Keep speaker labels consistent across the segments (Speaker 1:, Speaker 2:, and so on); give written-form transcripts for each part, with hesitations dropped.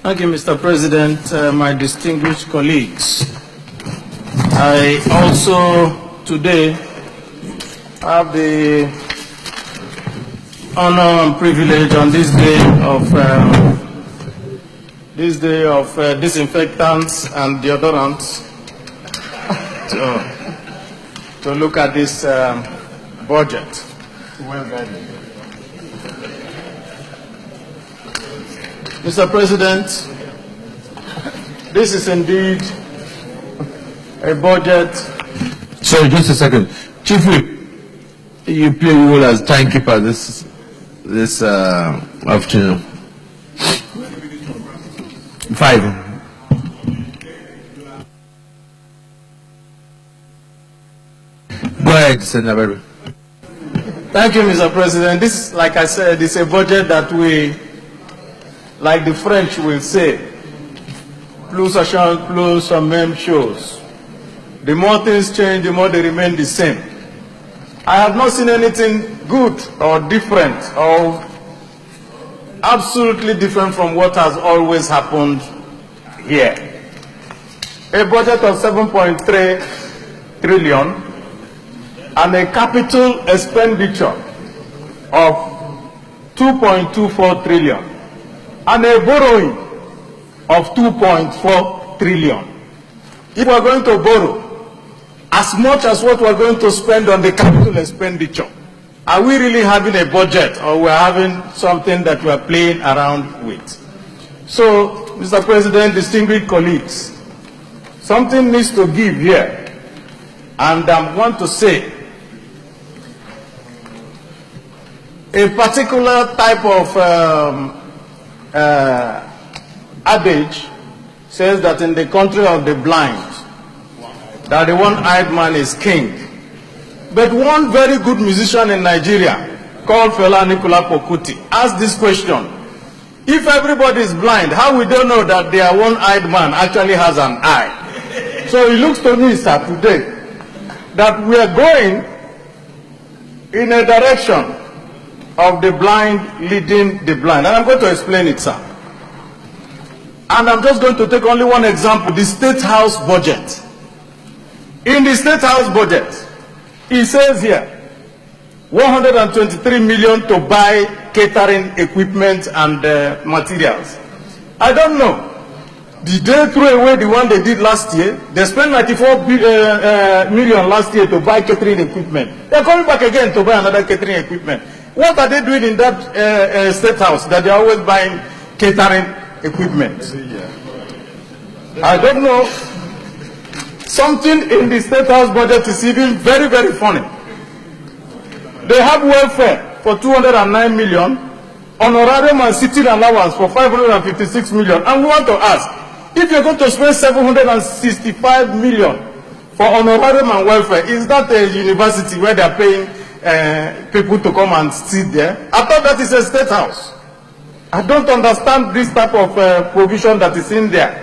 Speaker 1: Thank you, Mr. President, my distinguished colleagues. I also today have the honor and privilege on this day of disinfectants and deodorants to look at this budget. Well done. Mr. President, this is indeed a budget.
Speaker 2: Sorry, just a second. Chief Whip, you play a role as timekeeper this afternoon. 5. Go ahead, Senator.
Speaker 1: Thank you, Mr. President. This, like I said, is a budget that we, like the French will say, plus ça change, plus ça même chose. The more things change, the more they remain the same. I have not seen anything good or different or absolutely different from what has always happened here. A budget of 7.3 trillion and a capital expenditure of 2.24 trillion and a borrowing of 2.4 trillion. If we are going to borrow as much as what we are going to spend on the capital expenditure, are we really having a budget, or we are having something that we are playing around with? So, Mr. President, distinguished colleagues, something needs to give here, and I want to say a particular type of adage says that in the country of the blind, that the one-eyed man is king. But one very good musician in Nigeria called Fela Anikulapo Kuti asked this question: if everybody is blind, how we don't know that their one-eyed man actually has an eye? So it looks to me, sir, today that we are going in a direction of the blind leading the blind. And I'm going to explain it, sir. And I'm just going to take only one example, the State House budget. In the State House budget, it says here, 123 million to buy catering equipment and materials. I don't know. Did they throw away the one they did last year? They spent 94 million last year to buy catering equipment. They're coming back again to buy another catering equipment. What are they doing in that State House that they're always buying catering equipment? I don't know. Something in the State House budget is even very, very funny. They have welfare for 209 million, honorarium and sitting allowance for 556 million. And we want to ask, if you're going to spend 765 million for honorarium and welfare, is that a university where they're paying people to come and sit there? I thought that is a State House. I don't understand this type of provision that is in there.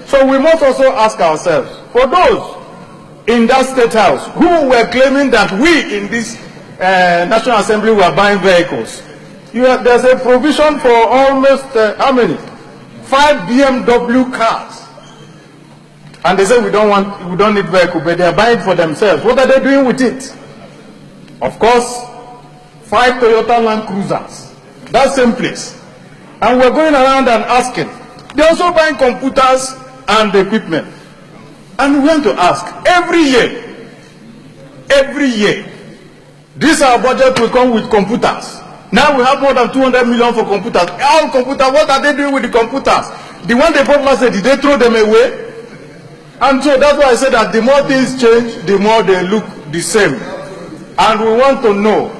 Speaker 1: So we must also ask ourselves, for those in that State House who were claiming that we in this National Assembly were buying vehicles, there's a provision for almost, how many? 5 BMW cars. And they say we don't need vehicle, but they're buying for themselves. What are they doing with it? Of course, 5 Toyota Land Cruisers. That same place. And we're going around and asking. They're also buying computers and equipment. And we want to ask, every year, this our budget will come with computers. Now we have more than 200 million for computers. All computers, what are they doing with the computers? The one they bought last year, did they throw them away? And so that's why I said that the more things change, the more they look the same. And we want to know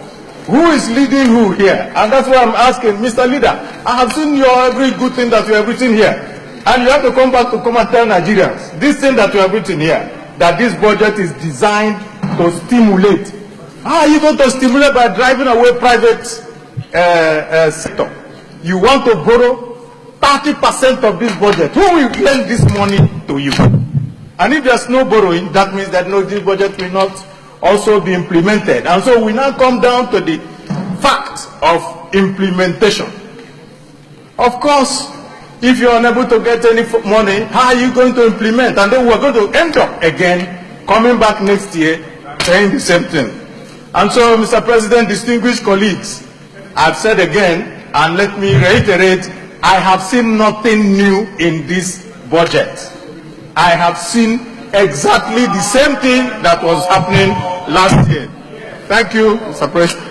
Speaker 1: who is leading who here. And that's why I'm asking, Mr. Leader, I have seen your every good thing that you have written here. And you have to come back to come and tell Nigerians, this thing that you have written here, that this budget is designed to stimulate. How are you going to stimulate by driving away private sector? You want to borrow 30% of this budget. Who will lend this money to you? And if there's no borrowing, that means that no, this budget will not also be implemented. And so we now come down to the fact of implementation. Of course, If you're unable to get any money, how are you going to implement? And then we're going to end up again coming back next year saying the same thing. And so, Mr. President, distinguished colleagues, I've said again, and let me reiterate, I have seen nothing new in this budget. I have seen exactly the same thing that was happening last year. Thank you, Mr. President.